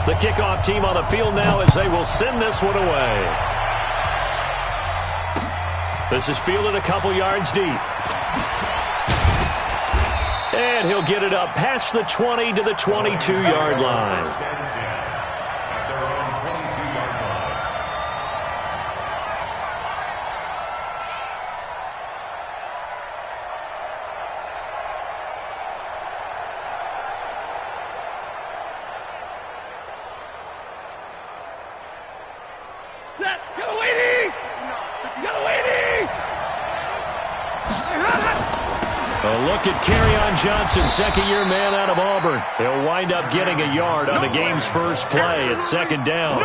The kickoff team on the field now as they will send this one away. This is fielded a couple yards deep. And he'll get it up past the 20 to the 22-yard line. Look at Kerryon Johnson, second-year man out of Auburn. He'll wind up getting a yard on the game's first play at second down.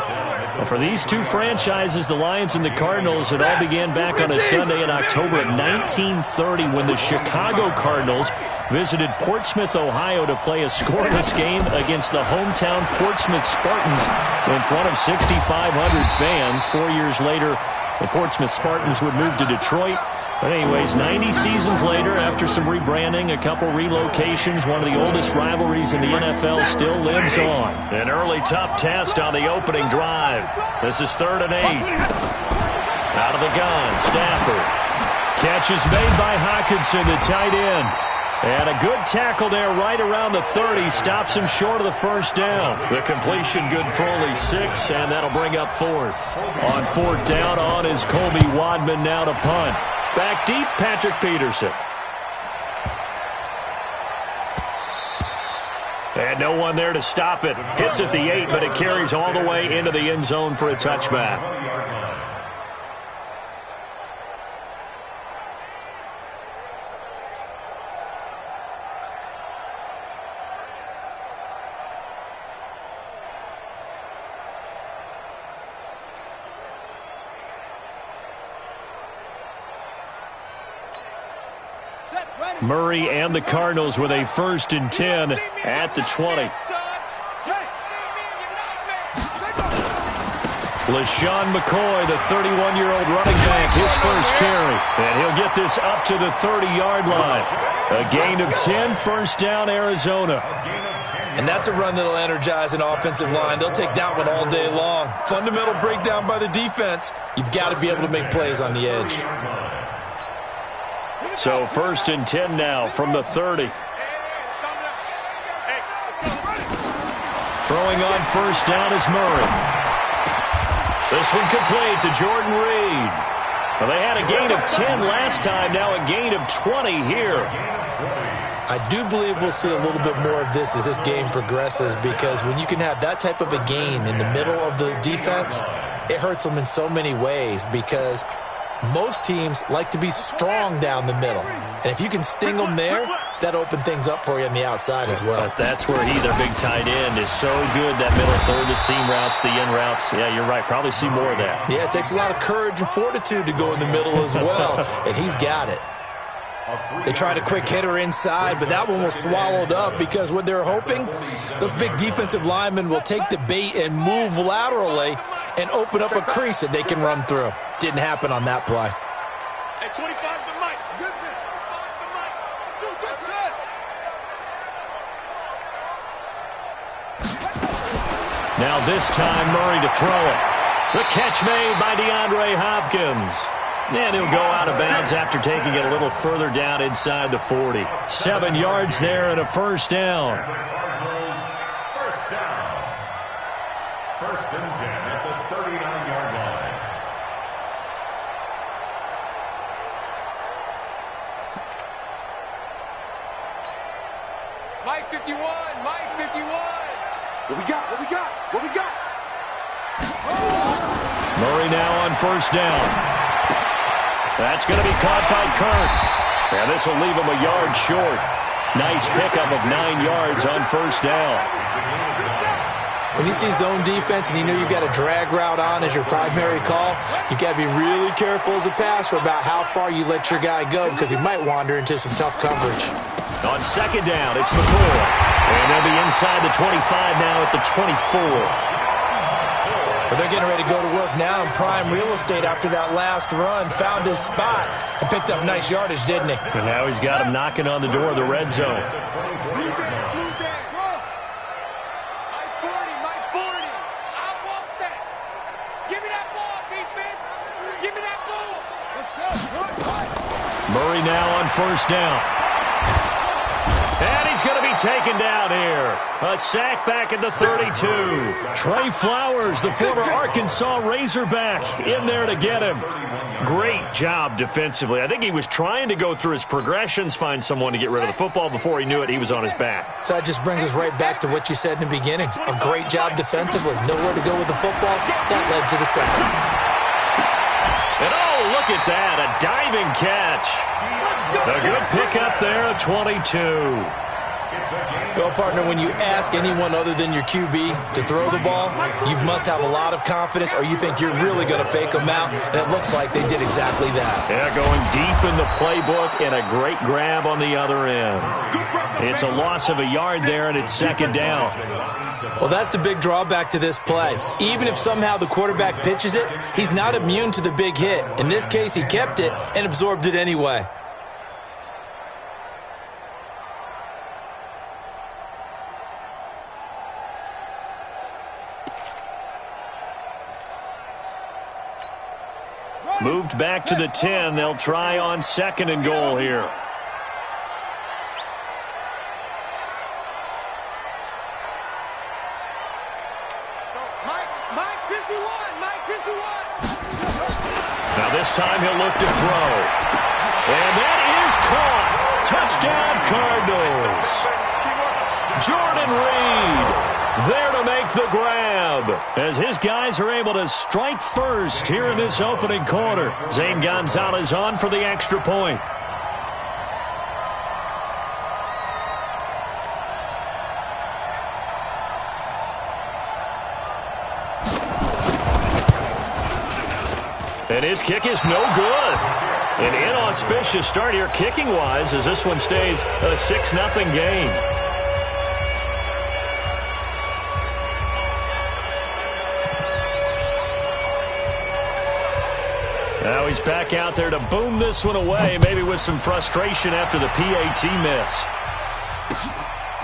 Well, for these two franchises, the Lions and the Cardinals, it all began back on a Sunday in October of 1930 when the Chicago Cardinals visited Portsmouth, Ohio to play a scoreless game against the hometown Portsmouth Spartans in front of 6,500 fans. 4 years later, the Portsmouth Spartans would move to Detroit. But anyways, 90 seasons later, after some rebranding, a couple relocations, one of the oldest rivalries in the NFL still lives on. An early tough test on the opening drive. This is 3rd and 8. Out of the gun, Stafford. Catch is made by Hockenson, the tight end. And a good tackle there right around the 30. Stops him short of the first down. The completion good for only 6, and that'll bring up 4th. On 4th down, on is Colby Wadman now to punt. Back deep, Patrick Peterson. And no one there to stop it. Hits at the 8, but it carries all the way into the end zone for a touchback. Murray and the Cardinals with a 1st and 10 at the 20. LaShawn McCoy, the 31-year-old running back, his first carry. And he'll get this up to the 30-yard line. A gain of 10, first down, Arizona. And that's a run that'll energize an offensive line. They'll take that one all day long. Fundamental breakdown by the defense. You've got to be able to make plays on the edge. So 1st and 10 now from the 30. Throwing on first down is Murray. This one complete to Jordan Reed. Well, they had a gain of 10 last time, now a gain of 20 here. I do believe we'll see a little bit more of this as this game progresses, because when you can have that type of a gain in the middle of the defense, it hurts them in so many ways, because most teams like to be strong down the middle. And if you can sting them there, that opens things up for you on the outside as well. But that's where their big tight end, is so good, that middle third, the seam routes, the in routes. Yeah, you're right. Probably see more of that. Yeah, it takes a lot of courage and fortitude to go in the middle as well, and he's got it. They tried a quick hitter inside, but that one was swallowed up, because what they're hoping, those big defensive linemen will take the bait and move laterally and open up a crease that they can run through. Didn't happen on that play. Hey, 25 to Mike. Good bit. 5 to Mike. Good set. Now this time Murray to throw it. The catch made by DeAndre Hopkins. And he'll go out of bounds after taking it a little further down inside the 40. 7 yards there and a first down. First down. 1st and 10 at the 39-yard line. Mike 51. Mike 51. What we got? What we got? What we got? Murray now on first down. That's going to be caught by Kirk. And this will leave him a yard short. Nice pickup of 9 yards on first down. When you see zone defense and you know you've got a drag route on as your primary call, you've got to be really careful as a passer about how far you let your guy go, because he might wander into some tough coverage. On second down, it's McCoy. And they'll be inside the 25 now at the 24. But they're getting ready to go to work now in prime real estate after that last run. Found his spot and picked up nice yardage, didn't he? And now he's got him knocking on the door of the red zone. Mike 40. Mike 40. Murray now on first down. And he's going to be taken down here. A sack back at the 32. Trey Flowers, the former Arkansas Razorback, in there to get him. Great job defensively. I think he was trying to go through his progressions, find someone to get rid of the football. Before he knew it, he was on his back. So that just brings us right back to what you said in the beginning. A great job defensively. Nowhere to go with the football. That led to the sack. And oh, look at that, a diving catch. A good pickup there at 22. Well, partner, when you ask anyone other than your QB to throw the ball, you must have a lot of confidence or you think you're really going to fake them out, and it looks like they did exactly that. Yeah, going deep in the playbook and a great grab on the other end. It's a loss of a yard there, and it's second down. Well, that's the big drawback to this play. Even if somehow the quarterback pitches it, he's not immune to the big hit. In this case, he kept it and absorbed it anyway. Moved back to the 10. They'll try on second and goal here. Mike 51. Now this time he'll look to throw. And that is caught. Touchdown Cardinals. Jordan Reed there to make the grab as his guys are able to strike first here in this opening quarter. Zane Gonzalez on for the extra point. And his kick is no good. An inauspicious start here kicking-wise as this one stays a 6-0 game. Now he's back out there to boom this one away, maybe with some frustration after the PAT miss.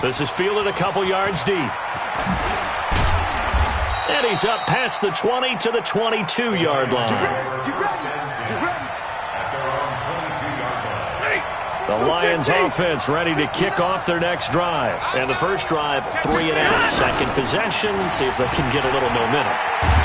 This is fielded a couple yards deep. And he's up past the 20 to the 22-yard line. The Lions offense ready to kick off their next drive. And the first drive, 3 and out. Second possession, see if they can get a little momentum.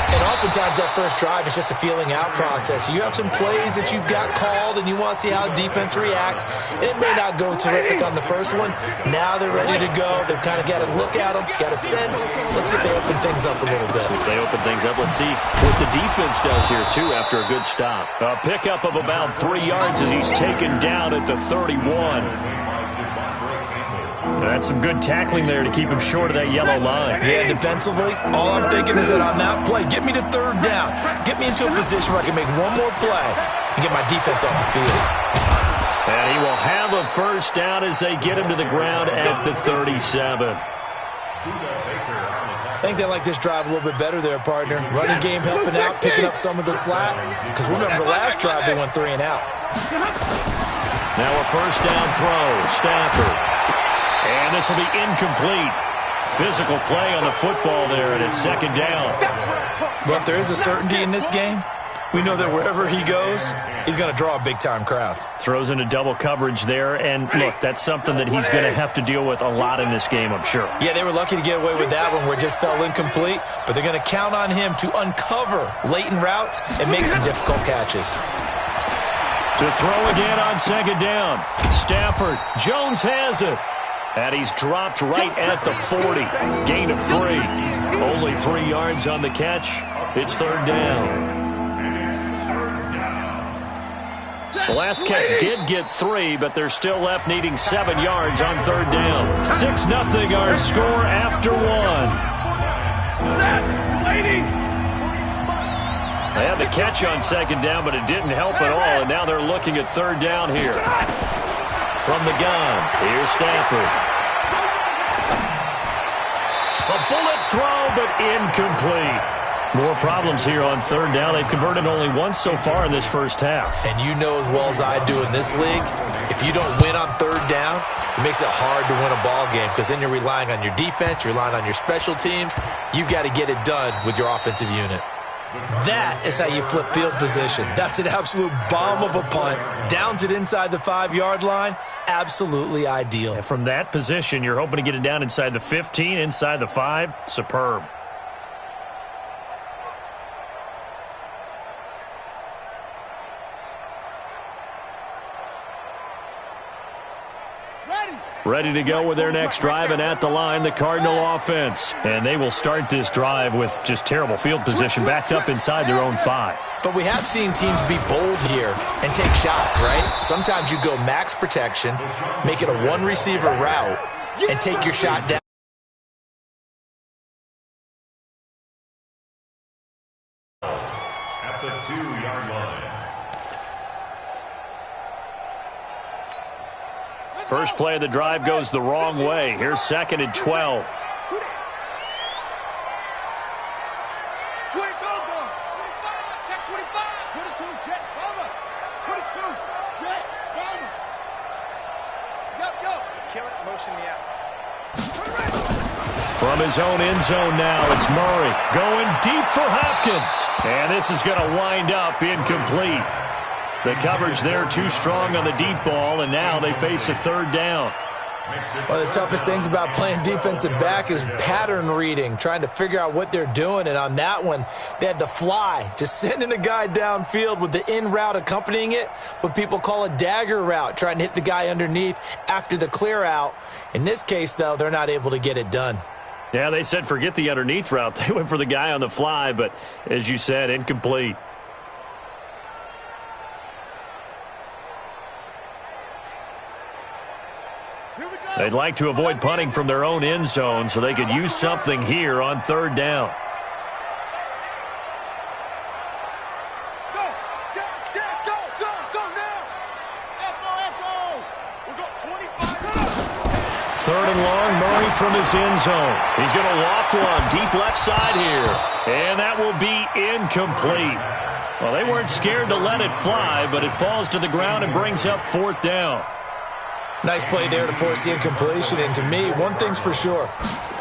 And oftentimes that first drive is just a feeling out process. You have some plays that you've got called and you want to see how defense reacts. It may not go terrific on the first one. Now they're ready to go. They've kind of got to look at them, got a sense. Let's see if they open things up a little bit. See if they open things up. Let's see what the defense does here, too, after a good stop. A pickup of about 3 yards as he's taken down at the 31. That's some good tackling there to keep him short of that yellow line. Yeah, defensively, all I'm thinking is that on that play, get me to third down. Get me into a position where I can make one more play and get my defense off the field. And he will have a first down as they get him to the ground at the 37. I think they like this drive a little bit better there, partner. Running game helping out, picking up some of the slack. Because remember, the last drive they went 3 and out. Now a first down throw. Stafford. And this will be incomplete. Physical play on the football there, and it's second down. But there is a certainty in this game. We know that wherever he goes, he's going to draw a big-time crowd. Throws into double coverage there, and look, that's something that he's going to have to deal with a lot in this game, I'm sure. Yeah, they were lucky to get away with that one where it just fell incomplete, but they're going to count on him to uncover latent routes and make some difficult catches. To throw again on second down. Stafford. Jones has it. And he's dropped right at the 40. Gain of 3. Only 3 yards on the catch. It's third down. The last catch did get 3, but they're still left needing 7 yards on third down. 6-0 our score after 1. They had the catch on second down, but it didn't help at all, and now they're looking at third down here. From the gun, here's Stafford. A bullet throw, but incomplete. More problems here on third down. They've converted only once so far in this first half. And you know as well as I do in this league, if you don't win on third down, it makes it hard to win a ball game because then you're relying on your defense, you're relying on your special teams. You've got to get it done with your offensive unit. That is how you flip field position. That's an absolute bomb of a punt. Downs it inside the 5-yard line. Absolutely ideal. And from that position, you're hoping to get it down inside the 15, inside the 5. Superb. Ready to go with their next drive, and at the line, the Cardinal offense. And they will start this drive with just terrible field position, backed up inside their own 5. But we have seen teams be bold here and take shots, right? Sometimes you go max protection, make it a one-receiver route, and take your shot down. At the 2-yard line. First play of the drive goes the wrong way. Here's 2nd and 12. From his own end zone now, it's Murray going deep for Hopkins. And this is going to wind up incomplete. The coverage there too strong on the deep ball, and now they face a 3rd down. One of the toughest things about playing defensive back is pattern reading, trying to figure out what they're doing. And on that one, they had the fly, just sending a guy downfield with the in route accompanying it, what people call a dagger route, trying to hit the guy underneath after the clear out. In this case, though, they're not able to get it done. Yeah, they said forget the underneath route. They went for the guy on the fly, but as you said, incomplete. They'd like to avoid punting from their own end zone so they could use something here on 3rd down. Third and long, Murray from his end zone. He's going to loft one deep left side here. And that will be incomplete. Well, they weren't scared to let it fly, but it falls to the ground and brings up 4th down. Nice play there to force the incompletion. And to me, one thing's for sure.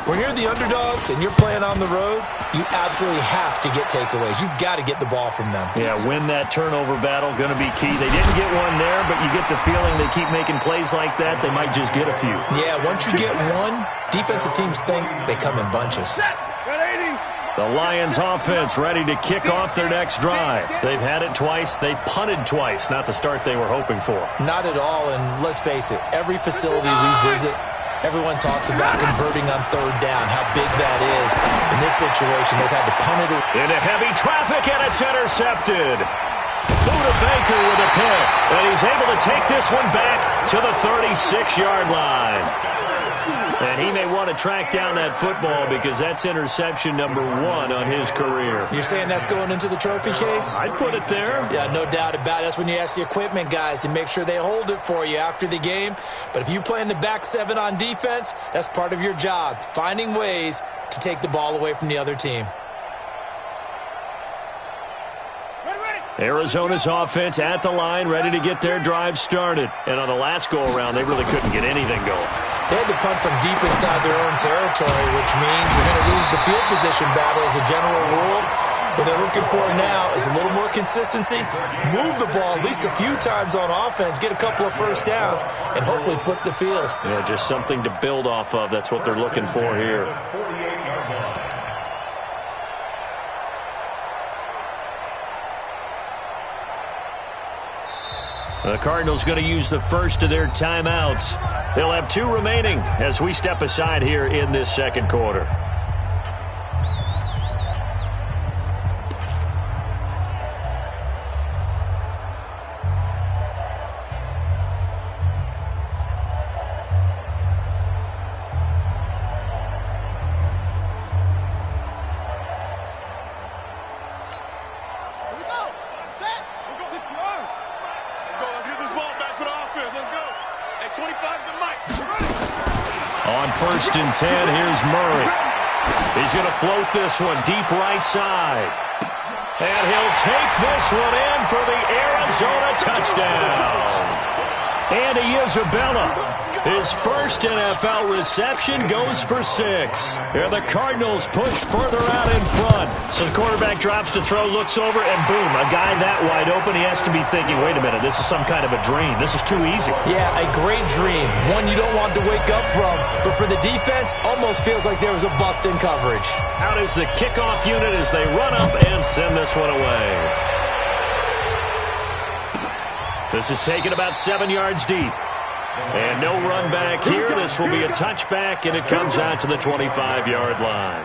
When you're the underdogs and you're playing on the road, you absolutely have to get takeaways. You've got to get the ball from them. Yeah, win that turnover battle, going to be key. They didn't get one there, but you get the feeling they keep making plays like that, they might just get a few. Yeah, once you get one, defensive teams think they come in bunches. The Lions offense ready to kick off their next drive. They've had it twice. They've punted twice. Not the start they were hoping for. Not at all, and let's face it, every facility we visit, everyone talks about converting on 3rd down, how big that is. In this situation, they've had to punt it. Into heavy traffic, and it's intercepted. Buda Baker with a pick, and he's able to take this one back to the 36-yard line. And he may want to track down that football because that's interception number 1 on his career. You're saying that's going into the trophy case? I'd put it there. Yeah, no doubt about it. That's when you ask the equipment guys to make sure they hold it for you after the game. But if you play in the back 7 on defense, that's part of your job, finding ways to take the ball away from the other team. Arizona's offense at the line, ready to get their drive started. And on the last go-around, they really couldn't get anything going. They had to punt from deep inside their own territory, which means you're going to lose the field position battle as a general rule. What they're looking for now is a little more consistency, move the ball at least a few times on offense, get a couple of first downs, and hopefully flip the field. Yeah, just something to build off of. That's what they're looking for here. The Cardinals going to use the first of their timeouts. They'll have 2 remaining as we step aside here in this 2nd quarter. On 1st and 10, here's Murray. He's going to float this one deep right side. And he'll take this one in for the Arizona touchdown. And he Isabella. His first NFL reception goes for 6. And the Cardinals push further out in front. So the quarterback drops to throw, looks over, and boom, a guy that wide open, he has to be thinking, wait a minute, this is some kind of a dream. This is too easy. Yeah, a great dream. One you don't want to wake up from. But for the defense, almost feels like there was a bust in coverage. Out is the kickoff unit as they run up and send this one away. This is taken about 7 yards deep. And no run back here. This will be a touchback, and it comes out to the 25-yard line.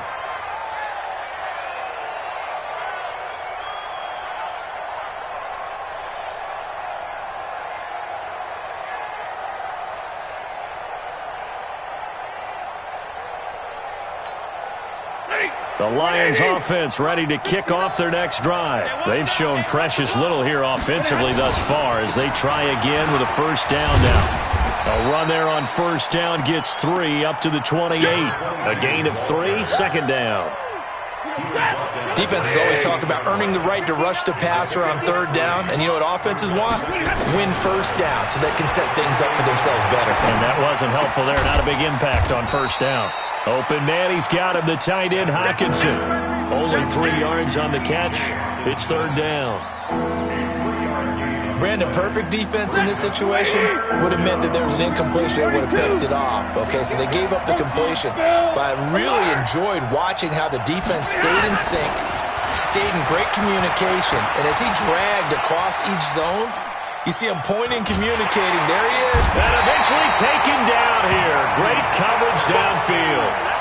The Lions offense ready to kick off their next drive. They've shown precious little here offensively thus far as they try again with a first down now. A run there on first down gets 3 up to the 28. A gain of 3, second down. Defenses always talk about earning the right to rush the passer on third down. And you know what offenses want? Win first down so they can set things up for themselves better. And that wasn't helpful there. Not a big impact on first down. Open man, he's got him, the tight end, Hockenson. Only 3 yards on the catch. It's third down. Brandon, perfect defense in this situation would have meant that there was an incompletion. They would have picked it off. Okay, so they gave up the completion. But I really enjoyed watching how the defense stayed in sync, stayed in great communication. And as he dragged across each zone, you see him pointing, communicating. There he is. And eventually taken down here. Great coverage downfield.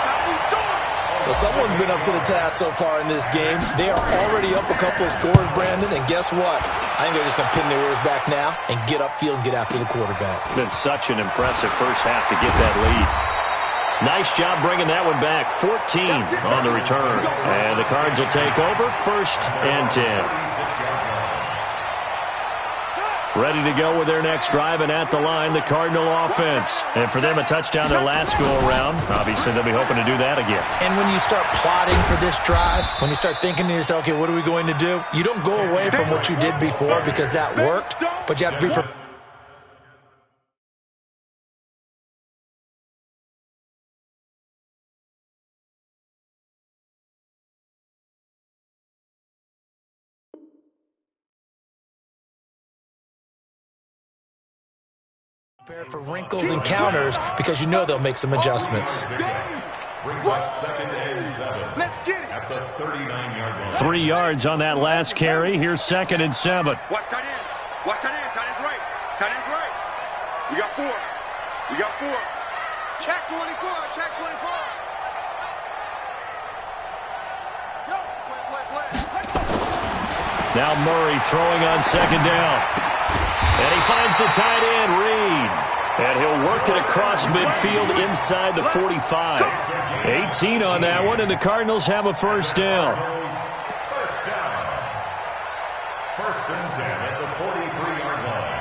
Well, someone's been up to the task so far in this game. They are already up a couple of scores, Brandon, and guess what? I think they're just going to pin their ears back now and get upfield and get after the quarterback. Been such an impressive first half to get that lead. Nice job bringing that one back. 14 on the return. And the Cards will take over, first and 10. Ready to go with their next drive, and at the line, the Cardinal offense. And for them, a touchdown their last go-around. Obviously, they'll be hoping to do that again. And when you start plotting for this drive, when you start thinking to yourself, okay, what are we going to do? You don't go away from what you did before because that worked, but you have to be prepared. Prepared for wrinkles and counters because you know they'll make some adjustments. Let's get it. At the 39-yard line. 3 yards on that last carry. Here's second and 7. Watch tight end. Watch tight end. Tight end's right. Tight end's right. We got 4. We got 4. Check 24. Check 24. Yo, play. Now Murray throwing on second down. And he finds the tight end, Reed. And he'll work it across midfield inside the 45. 18 on that one, and the Cardinals have a first down. First down. First and 10 at the 43-yard line.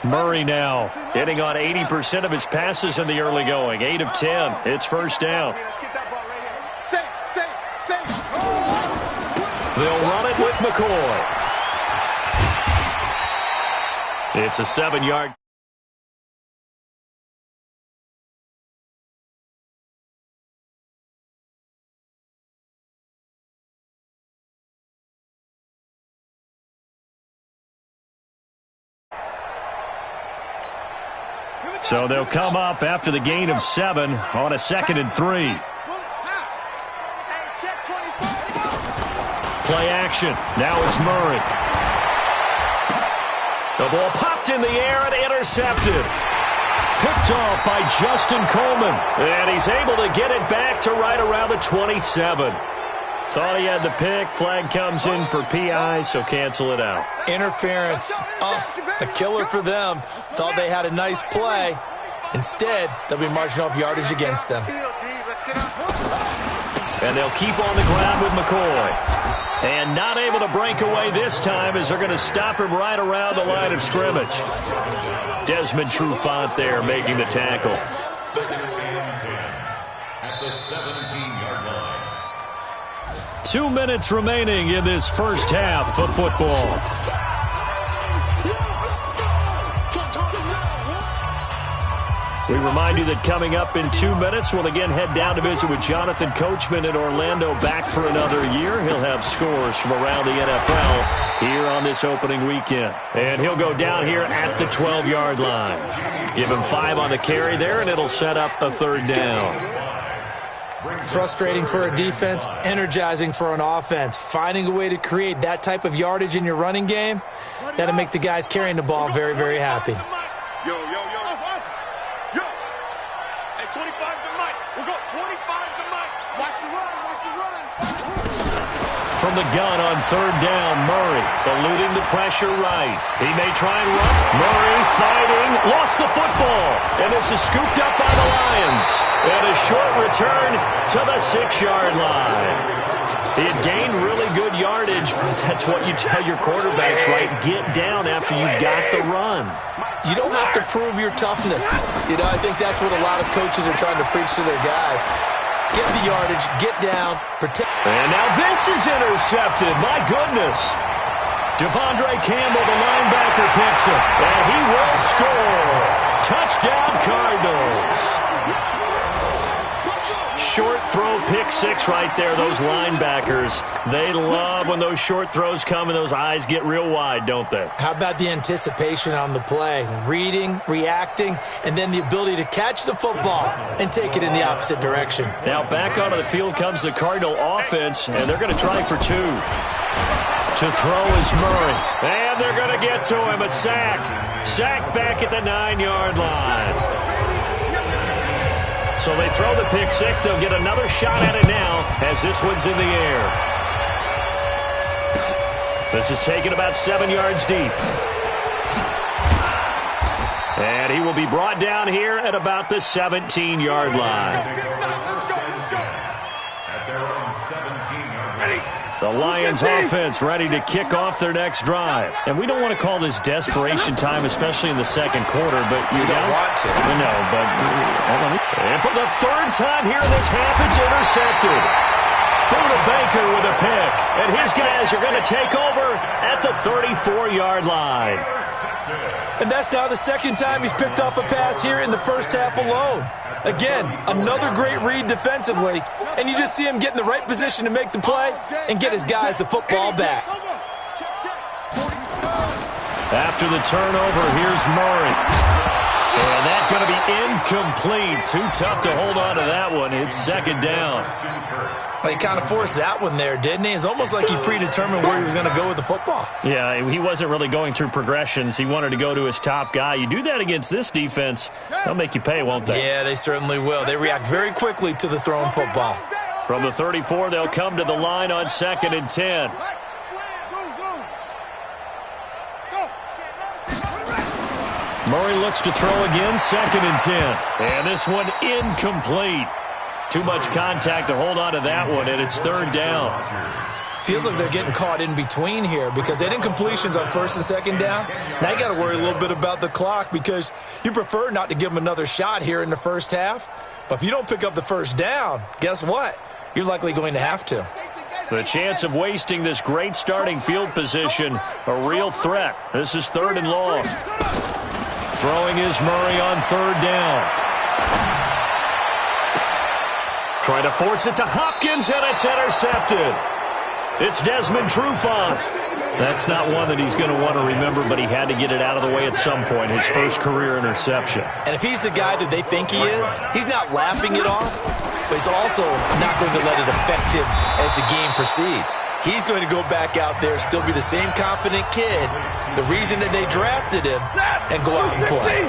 Murray now hitting on 80% of his passes in the early going. 8 of 10. It's first down. Let's get that ball right here. Safe. They'll run it with McCoy. It's a 7-yard. So they'll come up after the gain of 7 on a 2nd and 3. Play action. Now it's Murray. The ball popped in the air and intercepted. Picked off by Justin Coleman. And he's able to get it back to right around the 27. Thought he had the pick. Flag comes in for PI, so cancel it out. Interference. A killer for them. Thought they had a nice play. Instead, they'll be marching off yardage against them. And they'll keep on the ground with McCoy. And not able to break away this time as they're going to stop him right around the line of scrimmage. Desmond Trufant there making the tackle. Second and 10. the 17-yard line. 2 minutes remaining in this first half of football. We remind you that coming up in 2 minutes, we'll again head down to visit with Jonathan Coachman in Orlando, back for another year. He'll have scores from around the NFL here on this opening weekend. And he'll go down here at the 12-yard line. Give him 5 on the carry there, and it'll set up a third down. Frustrating for a defense, energizing for an offense. Finding a way to create that type of yardage in your running game, that'll make the guys carrying the ball very, very happy. Yo. Hey, 25 to Mike. We'll go 25 to Mike. Watch the run. From the gun on third down, Murray eluding the pressure right. He may try and run. Murray fighting, lost the football. And this is scooped up by the Lions. And a short return to the 6-yard line. He had gained really good yardage, but that's what you tell your quarterbacks, right? Get down after you got the run. You don't have to prove your toughness. I think that's what a lot of coaches are trying to preach to their guys. Get the yardage, get down, protect. And now this is intercepted. My goodness. Devondre Campbell, the linebacker, picks it. And he will score. Touchdown, Cardinals. Short throw, pick 6 right there. Those linebackers, they love when those short throws come and those eyes get real wide, don't they? How about the anticipation on the play? Reading, reacting, and then the ability to catch the football and take it in the opposite direction. Now back onto the field comes the Cardinal offense, and they're going to try for 2. To throw is Murray. And they're going to get to him. A sack. Sacked back at the 9-yard line. So they throw the pick 6. They'll get another shot at it now as this one's in the air. This is taken about 7 yards deep. And he will be brought down here at about the 17-yard line. At their own 17-yard line. The Lions offense ready to kick off their next drive. And we don't want to call this desperation time, especially in the second quarter, but you don't want to. No, but and for the third time here in this half, it's intercepted. Buda Baker with a pick, and his guys are going to take over at the 34-yard line. And that's now the second time he's picked off a pass here in the first half alone. Again, another great read defensively, and you just see him get in the right position to make the play and get his guys the football back. After the turnover, here's Murray. And that's going to be incomplete. Too tough to hold on to that one. It's second down. Well, he kind of forced that one there, didn't he? It's almost like he predetermined where he was going to go with the football. Yeah, he wasn't really going through progressions. He wanted to go to his top guy. You do that against this defense, they'll make you pay, won't they? Yeah, they certainly will. They react very quickly to the thrown football. From the 34, they'll come to the line on 2nd and 10. Murray looks to throw again, 2nd and 10. And this one incomplete. Too much contact to hold on to that one, and it's third down. Feels like they're getting caught in between here because they had incompletions on 1st and 2nd down. Now you got to worry a little bit about the clock because you prefer not to give them another shot here in the first half. But if you don't pick up the first down, guess what? You're likely going to have to. The chance of wasting this great starting field position, a real threat. This is 3rd and long. Throwing is Murray on 3rd down. Trying to force it to Hopkins, and it's intercepted. It's Desmond Trufant. That's not one that he's going to want to remember, but he had to get it out of the way at some point, his first career interception. And if he's the guy that they think he is, he's not laughing it off, but he's also not going to let it affect him as the game proceeds. He's going to go back out there, still be the same confident kid, the reason that they drafted him, and go out and play.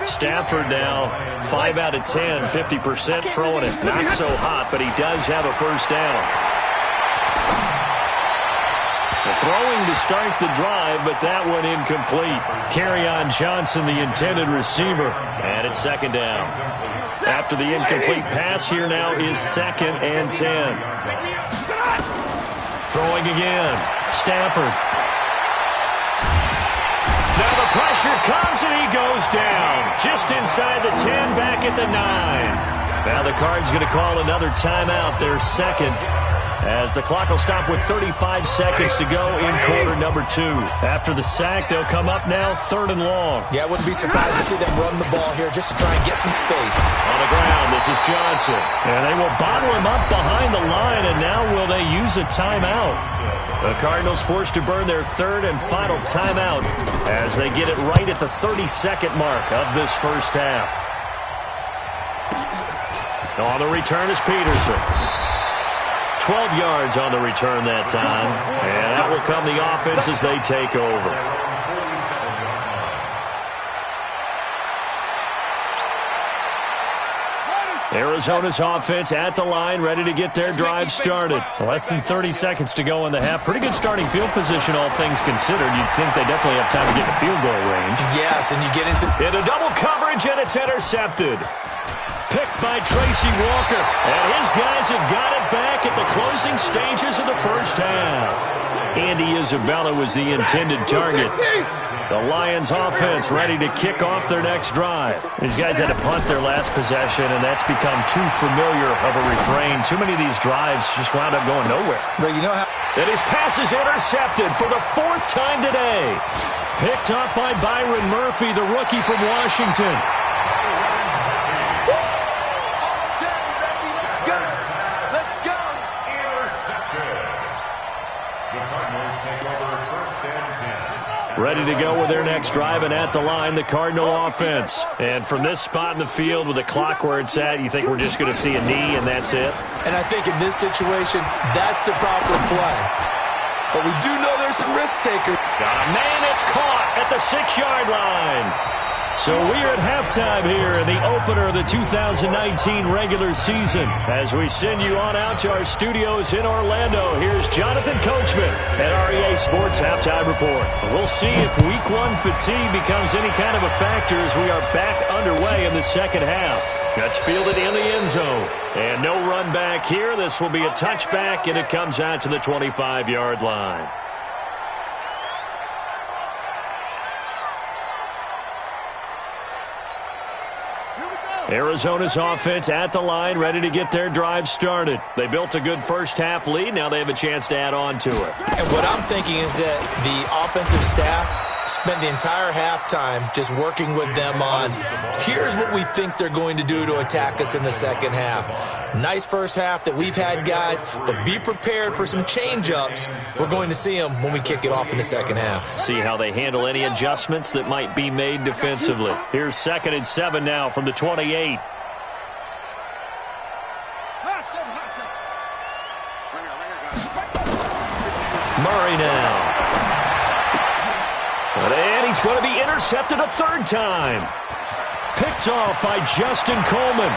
Stafford now 5 out of 10, 50% throwing it. Not so hot, but he does have a first down. The throwing to start the drive, but that one incomplete. Kerryon Johnson, the intended receiver, and it's 2nd down. After the incomplete pass, here now is 2nd and 10. Throwing again. Stafford. Now the pressure comes, and he goes down. Just inside the 10, back at the 9. Now the Cards going to call another timeout, their second, as the clock will stop with 35 seconds to go in quarter number 2. After the sack, they'll come up now 3rd and long. Yeah, I wouldn't be surprised to see them run the ball here just to try and get some space. On the ground, this is Johnson. And they will bottle him up behind the line, and now will they use a timeout? The Cardinals forced to burn their 3rd and final timeout as they get it right at the 30-second mark of this first half. On the return is Peterson. 12 yards on the return that time. And that will come the offense as they take over. Arizona's offense at the line, ready to get their drive started. Less than 30 seconds to go in the half. Pretty good starting field position, all things considered. You'd think they definitely have time to get in field goal range. Yes, and you get into double coverage, and it's intercepted. Picked by Tracy Walker, and his guys have got it back at the closing stages of the first half. Andy Isabella was the intended target. The Lions offense ready to kick off their next drive. These guys had to punt their last possession, and that's become too familiar of a refrain. Too many of these drives just wound up going nowhere. But you know how... And his pass is intercepted for the 4th time today. Picked up by Byron Murphy, the rookie from Washington. Ready to go with their next drive, and at the line, the Cardinal offense. And from this spot in the field with the clock where it's at, you think we're just going to see a knee and that's it? And I think in this situation, that's the proper play. But we do know there's some risk takers. Got a man that's caught at the 6-yard line. So we're at halftime here in the opener of the 2019 regular season. As we send you on out to our studios in Orlando, here's Jonathan Coachman at REA Sports Halftime Report. We'll see if Week 1 fatigue becomes any kind of a factor as we are back underway in the second half. That's fielded in the end zone. And no run back here. This will be a touchback, and it comes out to the 25-yard line. Arizona's offense at the line, ready to get their drive started. They built a good first-half lead. Now they have a chance to add on to it. And what I'm thinking is that the offensive staff spent the entire halftime just working with them on, here's what we think they're going to do to attack us in the second half. Nice first half that we've had, guys, but be prepared for some change-ups. We're going to see them when we kick it off in the second half. See how they handle any adjustments that might be made defensively. Here's 2nd and 7 now from the 28. Murray now. And he's going to be intercepted a 3rd time. Picked off by Justin Coleman.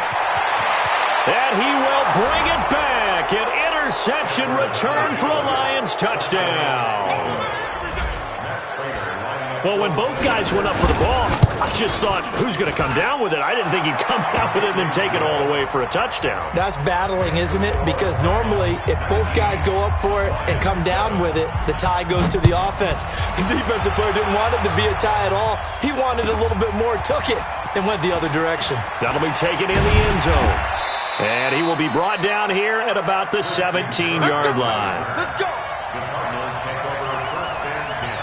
And he will bring it back. An interception return for a Lions touchdown. Well, when both guys went up for the ball, I just thought, who's going to come down with it? I didn't think he'd come down with it and then take it all the way for a touchdown. That's battling, isn't it? Because normally, if both guys go up for it and come down with it, the tie goes to the offense. The defensive player didn't want it to be a tie at all. He wanted a little bit more, took it, and went the other direction. That'll be taken in the end zone. And he will be brought down here at about the 17-yard line. Let's go. The Cardinals take over 1st and 10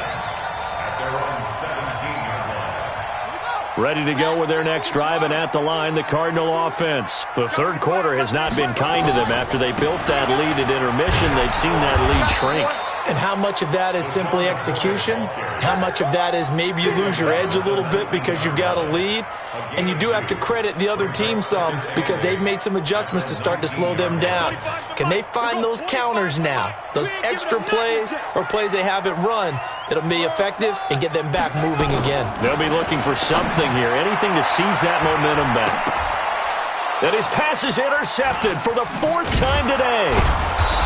at their own 17-yard line. Ready to go with their next drive, and at the line, the Cardinal offense. The 3rd quarter has not been kind to them. After they built that lead at intermission, they've seen that lead shrink. And how much of that is simply execution? How much of that is maybe you lose your edge a little bit because you've got a lead? And you do have to credit the other team some because they've made some adjustments to start to slow them down. Can they find those counters now? Those extra plays or plays they haven't run that'll be effective and get them back moving again? They'll be looking for something here, anything to seize that momentum back. And his pass is intercepted for the 4th time today.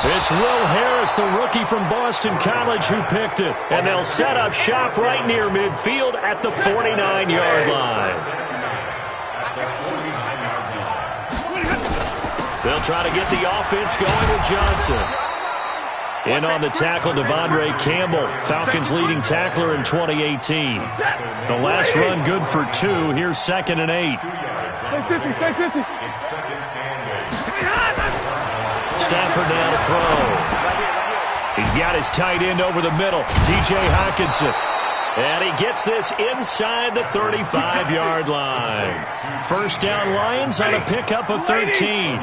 It's Will Harris, the rookie from Boston College, who picked it. And they'll set up shop right near midfield at the 49-yard line. They'll try to get the offense going with Johnson. In on the tackle, Devondre Campbell, Falcons' leading tackler in 2018. The last run good for 2. Here's 2nd and 8. Stay 50. It's second and 8. Stafford now to throw. He's got his tight end over the middle, T.J. Hockenson. And he gets this inside the 35-yard line. First down Lions on a pickup of 13.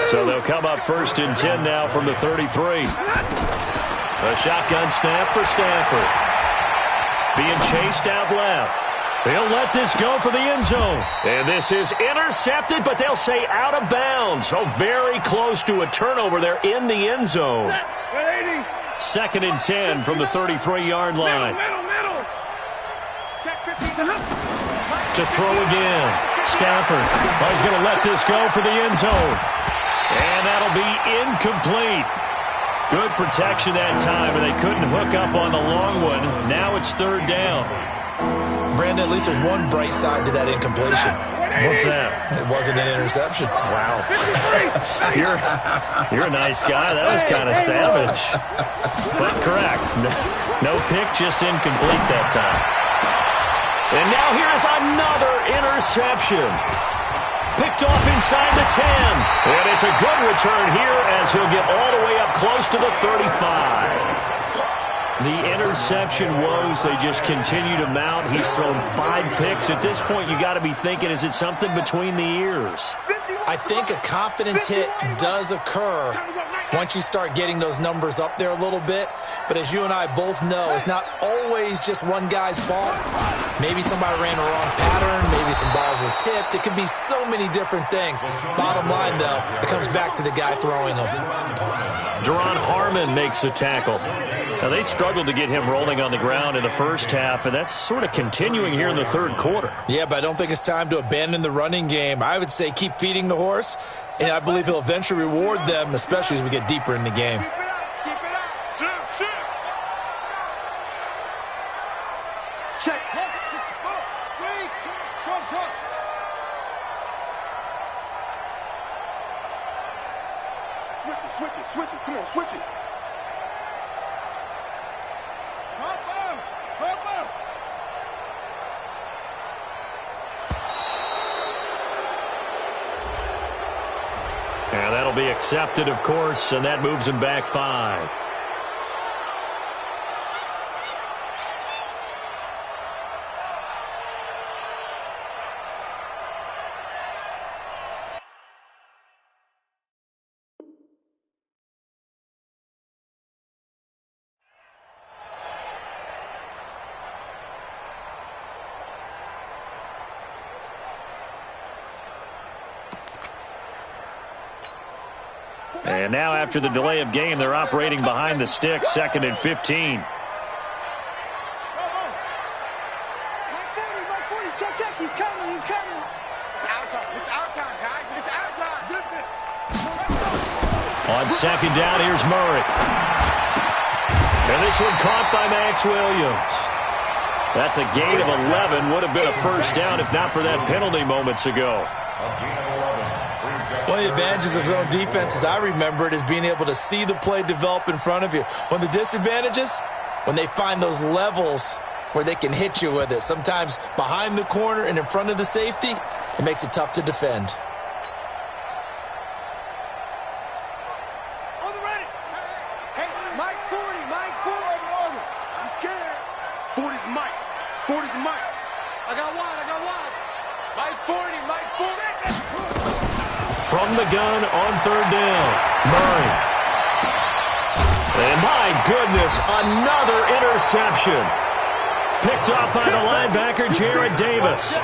So they'll come up first and 10 now from the 33. A shotgun snap for Stafford. Being chased out left. They'll let this go for the end zone. And this is intercepted, but they'll say out of bounds. Oh, very close to a turnover there in the end zone. Second and 10 from the 33-yard line. To throw again. Stafford is going to let this go for the end zone. And that'll be incomplete. Good protection that time, and they couldn't hook up on the long one. Now it's third down. Brandon, at least there's one bright side to that incompletion. What's that? It wasn't an interception. Wow. You're a nice guy. That was kind of savage. But correct. No pick, just incomplete that time. And now here's another interception. Picked off inside the 10. And it's a good return here as he'll get all the way up close to the 35. The interception woes, they just continue to mount. He's thrown 5 picks. At this point, you got to be thinking, is it something between the ears? I think a confidence hit does occur once you start getting those numbers up there a little bit. But as you and I both know, it's not always just one guy's fault. Maybe somebody ran a wrong pattern. Maybe some balls were tipped. It could be so many different things. Bottom line, though, it comes back to the guy throwing them. Deron Harmon makes the tackle. Now, they struggled to get him rolling on the ground in the first half, and that's sort of continuing here in the third quarter. Yeah, but I don't think it's time to abandon the running game. I would say keep feeding the horse, and I believe he'll eventually reward them, especially as we get deeper in the game. Check. Switch it. Come on, switch it. Top him. And that'll be accepted, of course, and that moves him back 5. And now after the delay of game, they're operating behind the sticks, 2nd and 15. Mike 40. Check. He's coming. It's our time, guys. It's our time. On second down, here's Murray. And this one caught by Max Williams. That's a gain of 11. Would have been a first down if not for that penalty moments ago. One of the advantages of zone defense, as I remember it, is being able to see the play develop in front of you. One of the disadvantages, when they find those levels where they can hit you with it, sometimes behind the corner and in front of the safety, it makes it tough to defend. On the ready. Hey, Mike 40. He's scared. 40's Mike. I got wide. Mike 40. From the gun on third down, Murray. And my goodness, another interception. Picked off by the linebacker, Jared Davis.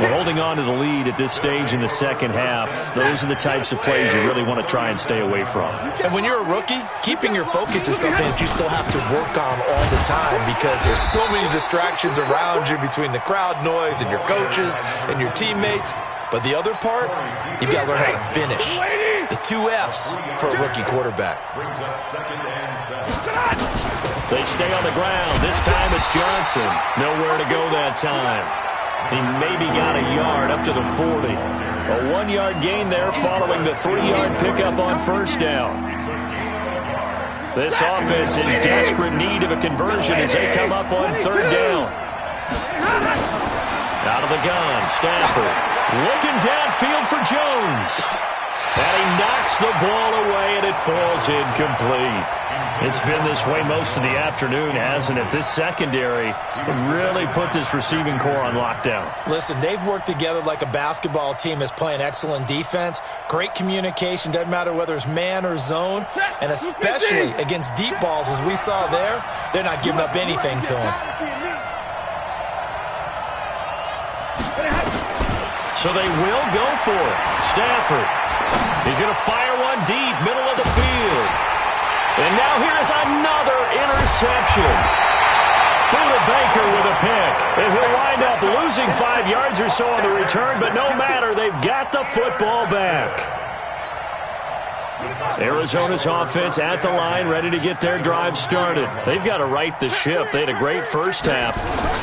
We're holding on to the lead at this stage in the second half. Those are the types of plays you really want to try and stay away from. And when you're a rookie, keeping your focus is something that you still have to work on all the time because there's so many distractions around you between the crowd noise and your coaches and your teammates. But the other part, you've got to learn how to finish. It's the 2 F's for a rookie quarterback. Brings up 2nd and 7. They stay on the ground. This time it's Johnson. Nowhere to go that time. He maybe got a yard up to the 40. A 1-yard gain there following the 3-yard pickup on first down. This offense in desperate need of a conversion as they come up on third down. Out of the gun, Stafford. Looking downfield for Jones. And he knocks the ball away, and it falls incomplete. It's been this way most of the afternoon, hasn't it? This secondary really put this receiving core on lockdown. Listen, they've worked together like a basketball team that's playing excellent defense. Great communication, doesn't matter whether it's man or zone. And especially against deep balls, as we saw there, they're not giving up anything to them. So they will go for it. Stafford. He's going to fire one deep, middle of the field. And now here's another interception. Buda Baker with a pick. And he'll wind up losing 5 yards or so on the return, but no matter, they've got the football back. Arizona's offense at the line, ready to get their drive started. They've got to right the ship. They had a great first half,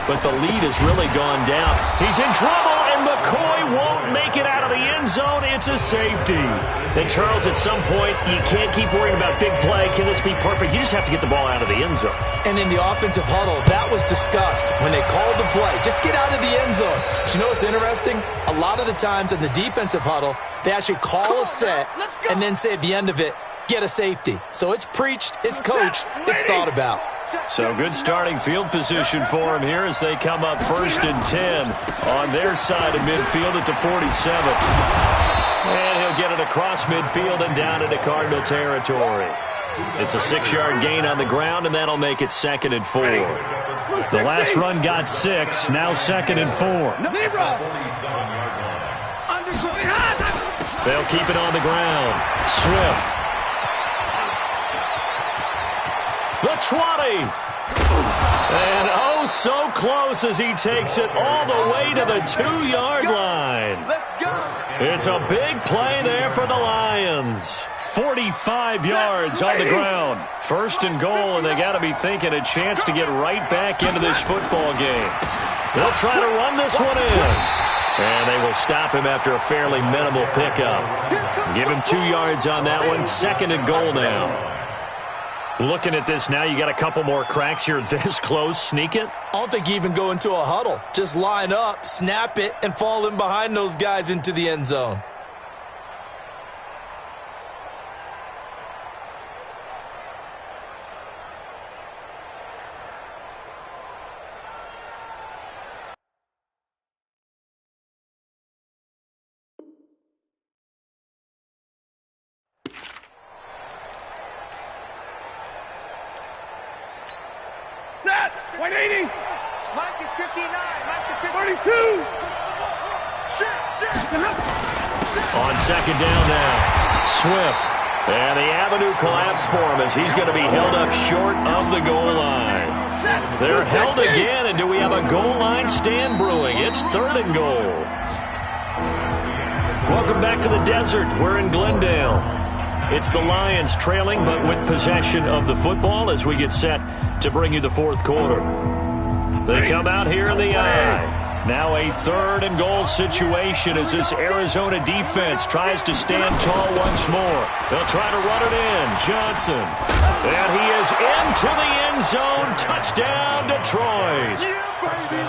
but the lead has really gone down. He's in trouble, and McCoy won't make it out of the end zone. It's a safety. And, Charles, at some point, you can't keep worrying about big play. Can this be perfect? You just have to get the ball out of the end zone. And in the offensive huddle, that was discussed when they called the play. Just get out of the end zone. But you know what's interesting? A lot of the times in the defensive huddle, they actually call a set and then say at the end of it, get a safety. So it's preached, it's coached, it's thought about. So good starting field position for him here as they come up 1st and 10 on their side of midfield at the 47. And he'll get it across midfield and down into Cardinal territory. It's a 6-yard gain on the ground, and that'll make it 2nd and 4. The last run got 6, now 2nd and 4. They'll keep it on the ground. Swift. The 20. And oh, so close as he takes it all the way to the 2-yard line. It's a big play there for the Lions. 45 yards on the ground. 1st and goal, and they got to be thinking a chance to get right back into this football game. They'll try to run this one in. And they will stop him after a fairly minimal pickup. Give him 2 yards on that one. 2nd and goal now. Looking at this now, you got a couple more cracks here this close. Sneak it? I don't think you even go into a huddle. Just line up, snap it, and fall in behind those guys into the end zone. Set! 180! Mike is 59. Mike is 32! On 2nd down now. Swift. And the avenue collapsed for him as he's going to be held up short of the goal line. They're held again, and do we have a goal line stand brewing? It's 3rd and goal. Welcome back to the desert. We're in Glendale. It's the Lions trailing, but with possession of the football as we get set to bring you the 4th quarter. They come out here in the eye. Now a 3rd and goal situation as this Arizona defense tries to stand tall once more. They'll try to run it in. Johnson. And he is into the end zone. Touchdown, Detroit.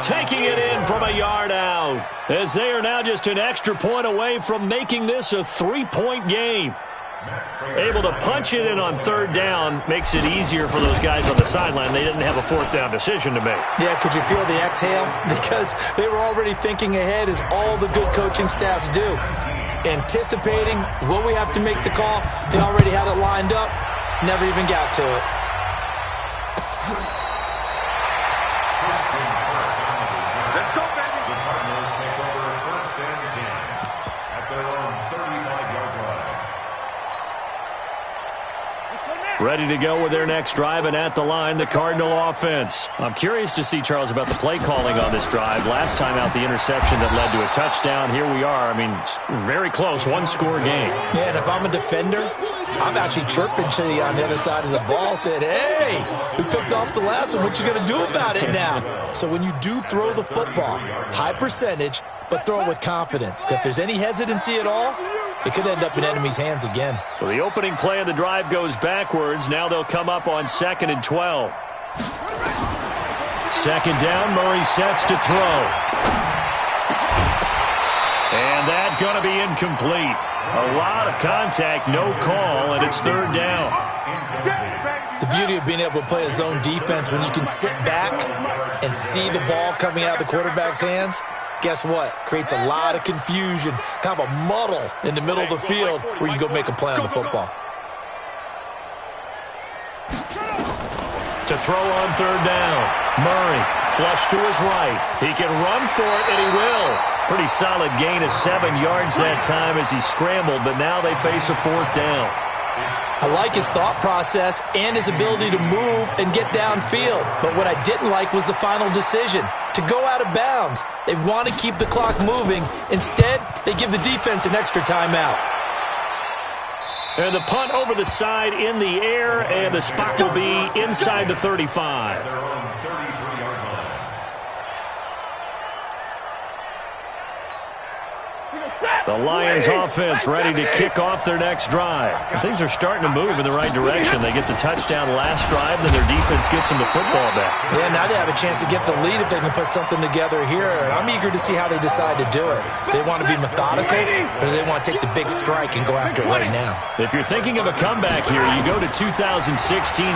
Taking it in from a yard out as they are now just an extra point away from making this a 3-point game. Able to punch it in on 3rd down makes it easier for those guys on the sideline. They didn't have a 4th down decision to make. Yeah, could you feel the exhale? Because they were already thinking ahead, as all the good coaching staffs do. Anticipating, will we have to make the call? They already had it lined up. Never even got to it. Let's go, baby! The Cardinals take over 1st and 10 at their own 35-yard line. Ready to go with their next drive, and at the line, the Cardinal offense. I'm curious to see, Charles, about the play calling on this drive. Last time out, the interception that led to a touchdown. Here we are. I mean, very close, 1-score game. Yeah, and if I'm a defender, I'm actually chirping to you on the other side of the ball, said, hey, we picked off the last one. What you going to do about it now? So when you do throw the football, high percentage, but throw it with confidence. If there's any hesitancy at all, it could end up in enemy's hands again. So the opening play of the drive goes backwards. Now they'll come up on 2nd and 12. 2nd down, Murray sets to throw. And that's going to be incomplete. A lot of contact, no call, and it's third down. The beauty of being able to play a zone defense when you can sit back and see the ball coming out of the quarterback's hands, guess what? Creates a lot of confusion, kind of a muddle in the middle of the field where you can go make a play on the football. To throw on third down, Murray, flush to his right. He can run for it, and he will. Pretty solid gain of 7 yards that time as he scrambled, but now they face a fourth down. I like his thought process and his ability to move and get downfield. But what I didn't like was the final decision, to go out of bounds. They want to keep the clock moving. Instead, they give the defense an extra timeout. And the punt over the side in the air, and the spot will be inside the 35. The Lions offense ready to kick off their next drive. Things are starting to move in the right direction. They get the touchdown last drive, then their defense gets them the football back. Yeah, now they have a chance to get the lead if they can put something together here. I'm eager to see how they decide to do it. Do they want to be methodical, or do they want to take the big strike and go after it right now? If you're thinking of a comeback here, you go to 2016.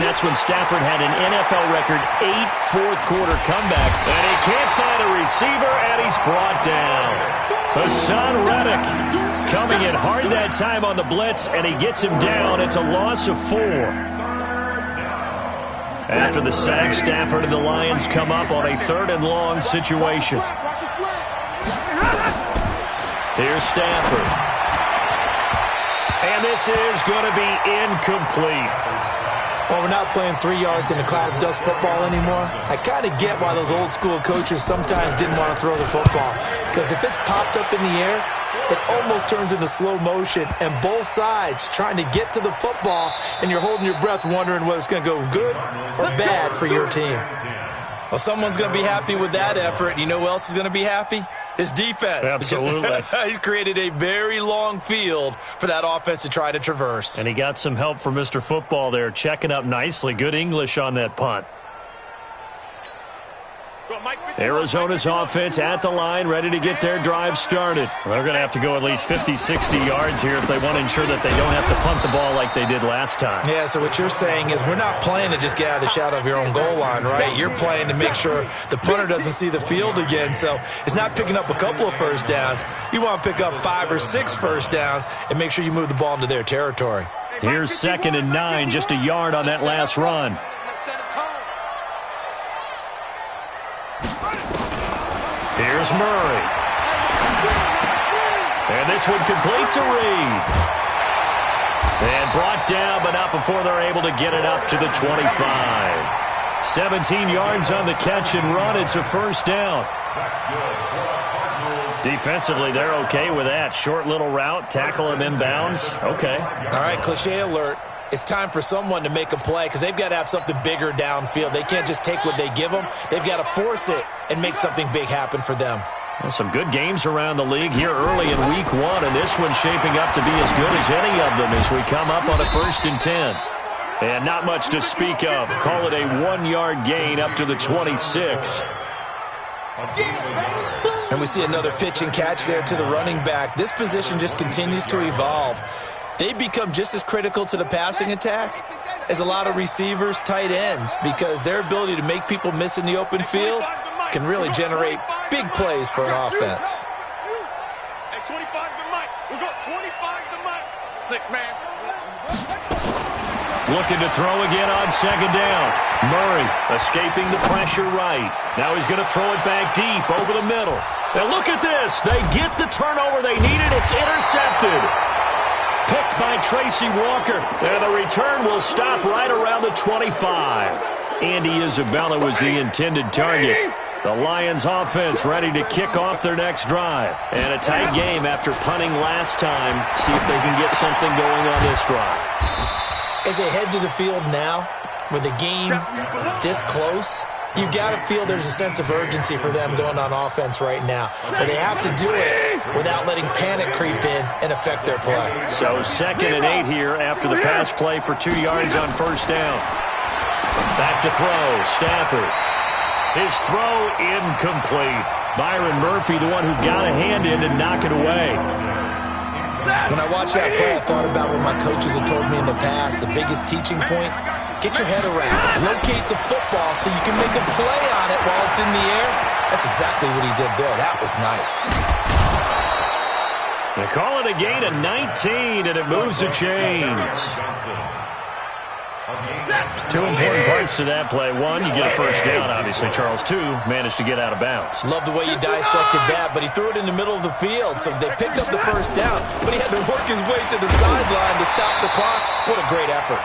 That's when Stafford had an NFL record 8 fourth-quarter comeback. And he can't find a receiver, and he's brought down. Hassan Reddick coming in hard that time on the blitz, and he gets him down. It's a loss of 4. After the sack, Stafford and the Lions come up on a 3rd and long situation. Here's Stafford. And this is going to be incomplete. Well, we're not playing 3 yards in a cloud of dust football anymore. I kind of get why those old school coaches sometimes didn't want to throw the football. Because if it's popped up in the air, it almost turns into slow motion. And both sides trying to get to the football, and you're holding your breath wondering whether it's going to go good or bad for your team. Well, someone's going to be happy with that effort. You know who else is going to be happy? His defense. Absolutely. He's created a very long field for that offense to try to traverse. And he got some help from Mr. Football there, checking up nicely. Good English on that punt. Arizona's offense at the line, ready to get their drive started. They're going to have to go at least 50, 60 yards here if they want to ensure that they don't have to punt the ball like they did last time. Yeah, so what you're saying is we're not playing to just get out of the shadow of your own goal line, right? You're playing to make sure the punter doesn't see the field again. So it's not picking up a couple of first downs. You want to pick up 5 or 6 first downs and make sure you move the ball into their territory. Here's 2nd and 9, just a yard on that last run. Here's Murray. And this one complete to Reed. And brought down, but not before they're able to get it up to the 25. 17 yards on the catch and run. It's a first down. Defensively, they're okay with that. Short little route, tackle him inbounds. Okay. All right, cliche alert. It's time for someone to make a play because they've got to have something bigger downfield. They can't just take what they give them. They've got to force it and make something big happen for them. Well, some good games around the league here early in week 1, and this one's shaping up to be as good as any of them as we come up on a 1st and 10. And not much to speak of. Call it a 1-yard gain up to the 26. And we see another pitch and catch there to the running back. This position just continues to evolve. They become just as critical to the passing attack as a lot of receivers, tight ends, because their ability to make people miss in the open field can really generate big plays for an offense. Hey, 25 to Mike. We'll go 25 to Mike. 6-man. Looking to throw again on 2nd down. Murray escaping the pressure right. Now he's going to throw it back deep over the middle. Now look at this. They get the turnover they needed. It's intercepted. Picked by Tracy Walker. And the return will stop right around the 25. Andy Isabella was the intended target. The Lions offense ready to kick off their next drive. And a tight game after punting last time. See if they can get something going on this drive. As they head to the field now, with the game this close, you got to feel there's a sense of urgency for them going on offense right now. But they have to do it without letting panic creep in and affect their play. So 2nd and 8 here after the pass play for 2 yards on 1st down. Back to throw. Stafford. His throw incomplete. Byron Murphy, the one who got a hand in to knock it away. When I watched that play, I thought about what my coaches had told me in the past. The biggest teaching point, get your head around. Locate the football so you can make a play on it while it's in the air. That's exactly what he did there. That was nice. They call it a gain of 19, and it moves the chains. Two important parts to that play. One, you get a first down, obviously. Charles, two, managed to get out of bounds. Love the way you dissected that, but he threw it in the middle of the field, so they picked up the first down, but he had to work his way to the sideline to stop the clock. What a great effort.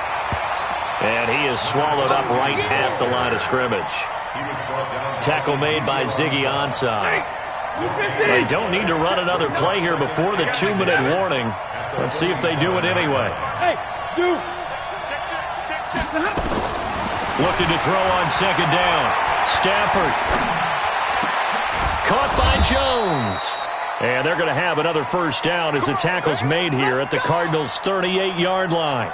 And he is swallowed up right at the line of scrimmage. Tackle made by Ziggy Ansah. They don't need to run another play here before the 2-minute warning. Let's see if they do it anyway. Looking to throw on second down. Stafford. Caught by Jones. And they're going to have another first down as the tackle's made here at the Cardinals' 38-yard line.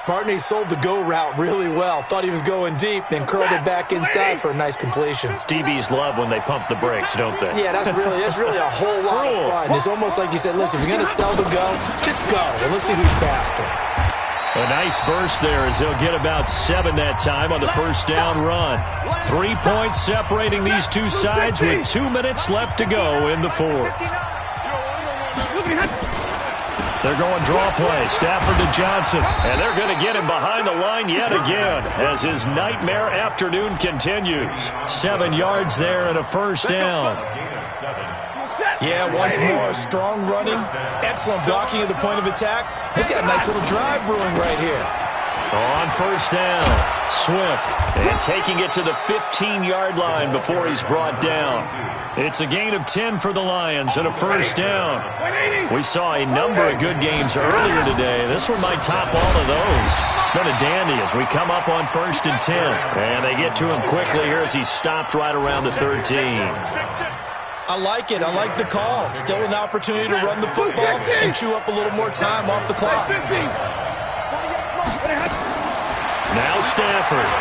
Partney sold the go route really well. Thought he was going deep, then curled it back inside for a nice completion. DBs love when they pump the brakes, don't they? Yeah, that's really a whole lot of fun. It's almost like you said, listen, if you're going to sell the go, just go. And let's see who's faster. A nice burst there as they'll get about 7 that time on the first down run. 3 points separating these two sides with 2 minutes left to go in the fourth. They're going draw play. Stafford to Johnson. And they're going to get him behind the line yet again as his nightmare afternoon continues. 7 yards there and a first down. Yeah, once more, strong running, excellent blocking at the point of attack. They've got a nice little drive brewing right here. On first down, Swift, and taking it to the 15-yard line before he's brought down. It's a gain of 10 for the Lions and a first down. We saw a number of good games earlier today. This one might top all of those. It's been a dandy as we come up on 1st and 10. And they get to him quickly here as he's stopped right around the 13. I like it. I like the call. Still an opportunity to run the football and chew up a little more time off the clock. Now Stafford.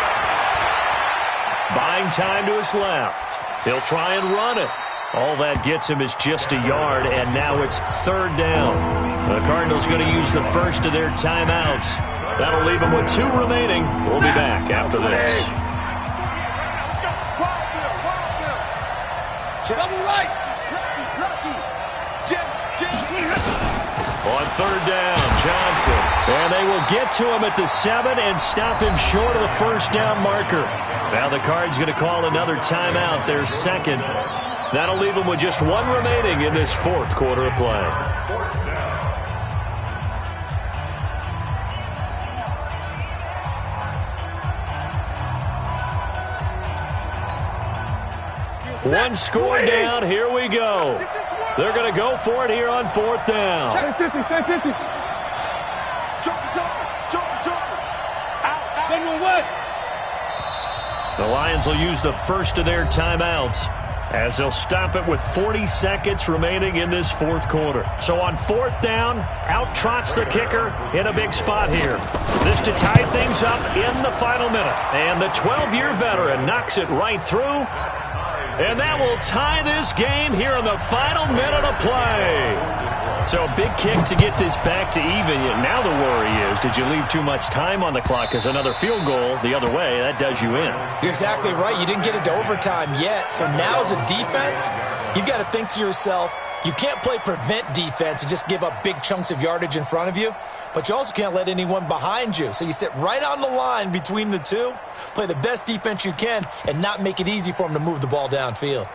Buying time to his left. He'll try and run it. All that gets him is just a yard, and now it's 3rd down. The Cardinals going to use the first of their timeouts. That'll leave them with 2 remaining. We'll be back after this. Double right. On 3rd down, Johnson. And they will get to him at the 7 and stop him short of the first down marker. Now the Cards going to call another timeout, their second. That'll leave them with just 1 remaining in this 4th quarter of play. One score down. Here we go. They're going to go for it here on 4th down. The Lions will use the first of their timeouts as they'll stop it with 40 seconds remaining in this 4th quarter. So on 4th down, out trots the kicker in a big spot here. This to tie things up in the final minute. And the 12-year veteran knocks it right through. And that will tie this game here in the final minute of play. So a big kick to get this back to even. Now the worry is, did you leave too much time on the clock? Because another field goal the other way, that does you in. You're exactly right. You didn't get it to overtime yet. So now as a defense, you've got to think to yourself, you can't play prevent defense and just give up big chunks of yardage in front of you. But you also can't let anyone behind you. So you sit right on the line between the two, play the best defense you can, and not make it easy for them to move the ball downfield.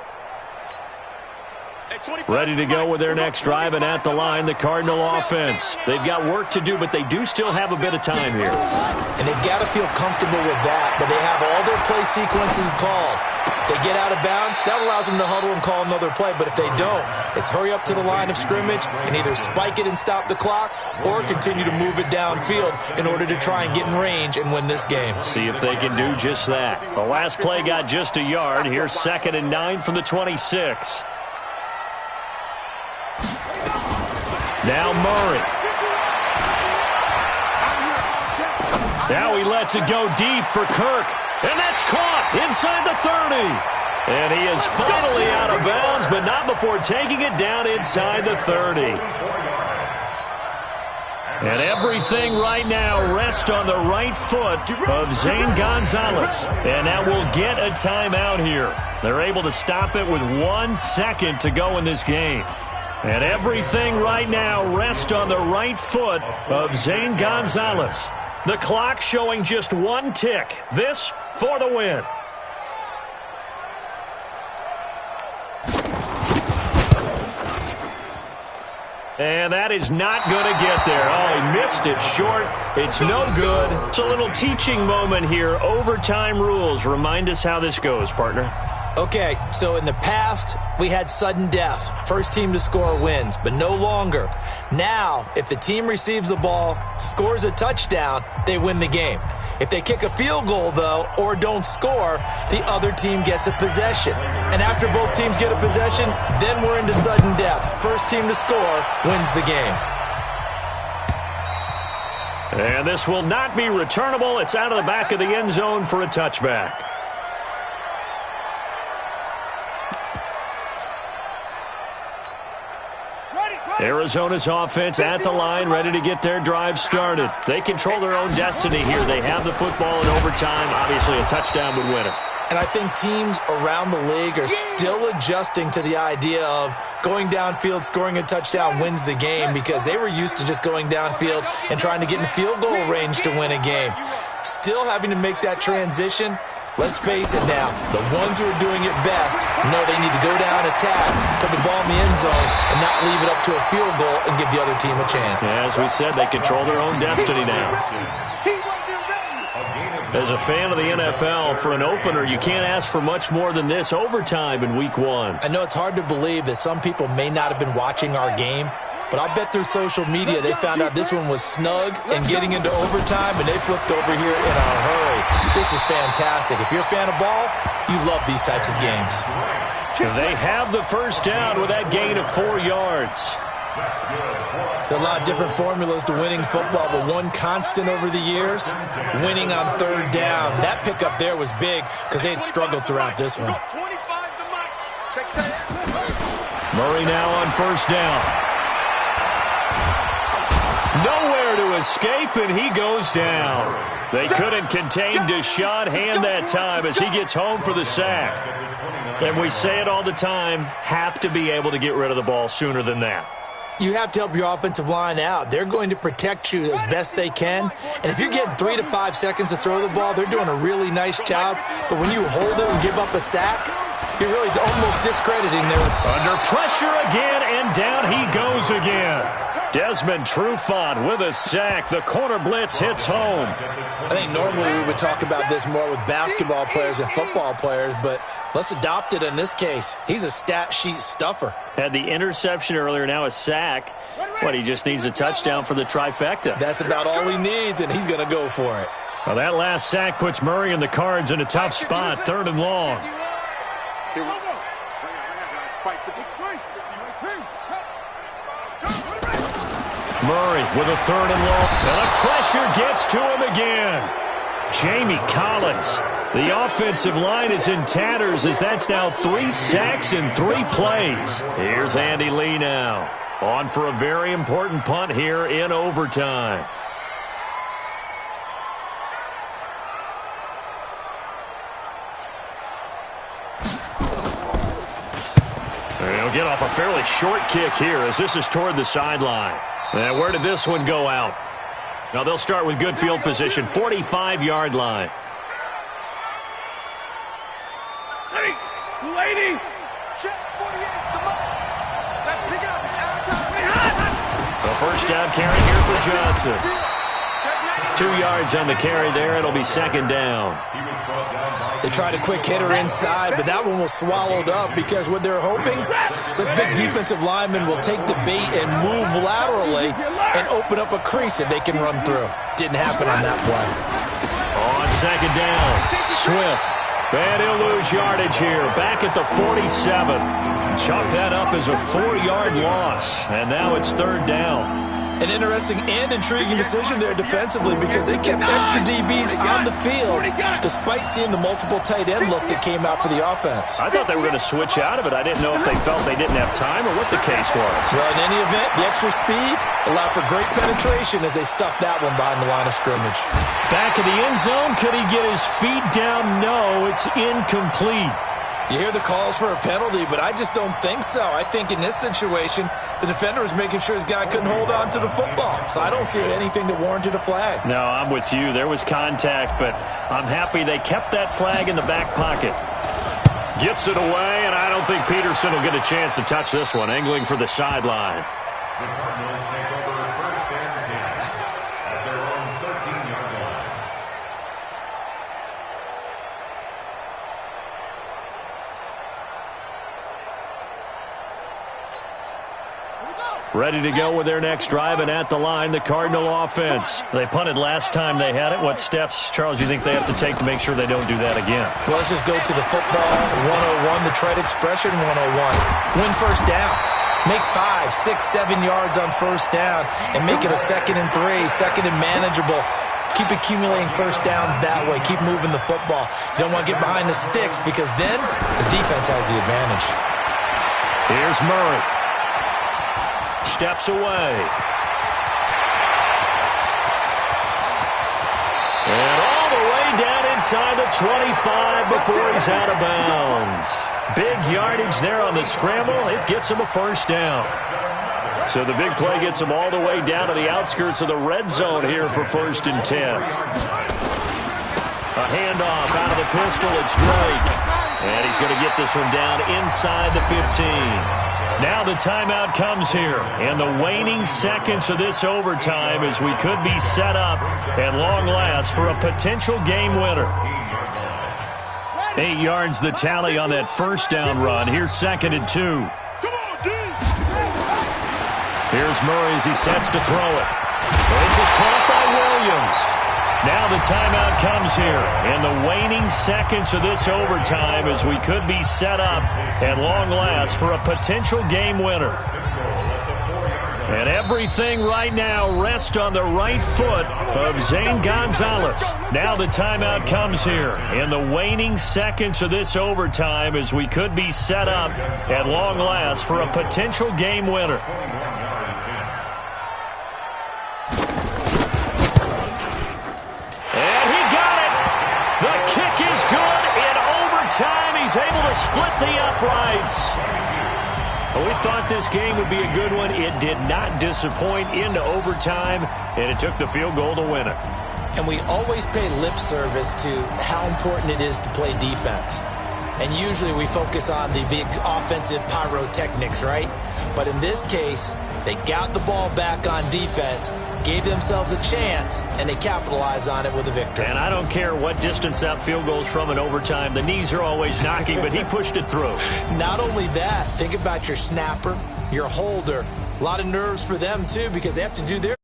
Ready to go with their next drive, and at the line, the Cardinal offense. They've got work to do, but they do still have a bit of time here. And they've got to feel comfortable with that, but they have all their play sequences called. If they get out of bounds, that allows them to huddle and call another play. But if they don't, it's hurry up to the line of scrimmage and either spike it and stop the clock or continue to move it downfield in order to try and get in range and win this game. See if they can do just that. The last play got just a yard. Here's 2nd and 9 from the 26. Now Murray. Now he lets it go deep for Kirk. And that's caught inside the 30. And he is finally out of bounds, but not before taking it down inside the 30. And everything right now rests on the right foot of Zane Gonzalez. And now we'll get a timeout here. They're able to stop it with 1 second to go in this game. And everything right now rests on the right foot of Zane Gonzalez. The clock showing just 1 tick. This for the win. And that is not going to get there. Oh, he missed it short. It's no good. It's a little teaching moment here. Overtime rules. Remind us how this goes, partner. Okay, so in the past, we had sudden death. First team to score wins, but no longer. Now, if the team receives the ball, scores a touchdown, they win the game. If they kick a field goal, though, or don't score, the other team gets a possession. And after both teams get a possession, then we're into sudden death. First team to score wins the game. And this will not be returnable. It's out of the back of the end zone for a touchback. Arizona's offense at the line, ready to get their drive started. They control their own destiny here. They have the football in overtime. Obviously, a touchdown would win it. And I think teams around the league are still adjusting to the idea of going downfield, scoring a touchdown wins the game, because they were used to just going downfield and trying to get in field goal range to win a game. Still having to make that transition. Let's face it now, the ones who are doing it best know they need to go down, attack, put the ball in the end zone, and not leave it up to a field goal and give the other team a chance. As we said, they control their own destiny now. As a fan of the NFL, for an opener, you can't ask for much more than this overtime in Week 1. I know it's hard to believe that some people may not have been watching our game, but I bet through social media they found out this one was snug and getting into overtime, and they flipped over here in a hurry. This is fantastic. If you're a fan of ball, you love these types of games. They have the first down with that gain of 4 yards. There are a lot of different formulas to winning football, but one constant over the years, winning on third down. That pickup there was big because they had struggled throughout this one. Murray now on first down. Nowhere to escape, and he goes down. They couldn't contain Deshaun Hand that time as he gets home for the sack. And we say it all the time, have to be able to get rid of the ball sooner than that. You have to help your offensive line out. They're going to protect you as best they can. And if you're getting 3 to 5 seconds to throw the ball, they're doing a really nice job. But when you hold it and give up a sack, you're really almost discrediting them. Under pressure again, and down he goes again. Desmond Trufant with a sack. The corner blitz hits home. I think normally we would talk about this more with basketball players and football players, but let's adopt it in this case. He's a stat sheet stuffer. Had the interception earlier, now a sack. What, he just needs a touchdown for the trifecta. That's about all he needs, and he's going to go for it. Well, that last sack puts Murray and the Cards in a tough spot, 3rd and long. Murray with a 3rd and long. And the pressure gets to him again. Jamie Collins. The offensive line is in tatters as that's now 3 sacks in 3 plays. Here's Andy Lee now. On for a very important punt here in overtime. And he'll get off a fairly short kick here as this is toward the sideline. And where did this one go out? Now they'll start with good field position, 45-yard line. Lady! Check 48, let's pick it up. It's out of time. The first down carry here for Johnson. 2 yards on the carry there. It'll be 2nd down. They tried a quick hitter inside, but that one was swallowed up because what they're hoping, those big defensive linemen will take the bait and move laterally and open up a crease that they can run through. Didn't happen on that play. On 2nd down, Swift. And he'll lose yardage here, back at the 47. Chalk that up as a 4-yard loss, and now it's 3rd down. An interesting and intriguing decision there defensively because they kept extra DBs on the field despite seeing the multiple tight end look that came out for the offense. I thought they were going to switch out of it. I didn't know if they felt they didn't have time or what the case was. Well, in any event, the extra speed allowed for great penetration as they stuffed that one behind the line of scrimmage. Back in the end zone, could he get his feet down? No, it's incomplete. You hear the calls for a penalty, but I just don't think so. I think in this situation, the defender was making sure his guy couldn't hold on to the football. So I don't see anything that warranted a flag. No, I'm with you. There was contact, but I'm happy they kept that flag in the back pocket. Gets it away, and I don't think Peterson will get a chance to touch this one. Angling for the sideline. The Cardinals take over first and 10 at their own 13-yard line. Ready to go with their next drive, and at the line, the Cardinal offense. They punted last time they had it. What steps, Charles, you think they have to take to make sure they don't do that again? Well, let's just go to the football 101, the trade expression 101. Win first down. Make 5, 6, 7 yards on first down and make it a 2nd and 3, second and manageable. Keep accumulating first downs that way. Keep moving the football. You don't want to get behind the sticks because then the defense has the advantage. Here's Murray. Steps away. And all the way down inside the 25 before he's out of bounds. Big yardage there on the scramble. It gets him a first down. So the big play gets him all the way down to the outskirts of the red zone here for 1st and 10. A handoff out of the pistol. It's Drake. And he's going to get this one down inside the 15. Now the timeout comes here, and the waning seconds of this overtime as we could be set up at long last for a potential game winner. 8 yards the tally on that first down run. Here's 2nd and 2. Here's Murray as he sets to throw it. This is caught by Williams. Now the timeout comes here, and the waning seconds of this overtime as we could be set up at long last for a potential game winner. And everything right now rests on the right foot of Zane Gonzalez. Now the timeout comes here, and the waning seconds of this overtime as we could be set up at long last for a potential game winner. Time he's able to split the uprights. We thought this game would be a good one. It did not disappoint into overtime, and it took the field goal to win it. And we always pay lip service to how important it is to play defense. And usually we focus on the big offensive pyrotechnics, right? But in this case, they got the ball back on defense, gave themselves a chance, and they capitalized on it with a victory. And I don't care what distance that field goes from in overtime. The knees are always knocking, but he pushed it through. Not only that, think about your snapper, your holder. A lot of nerves for them, too, because they have to do their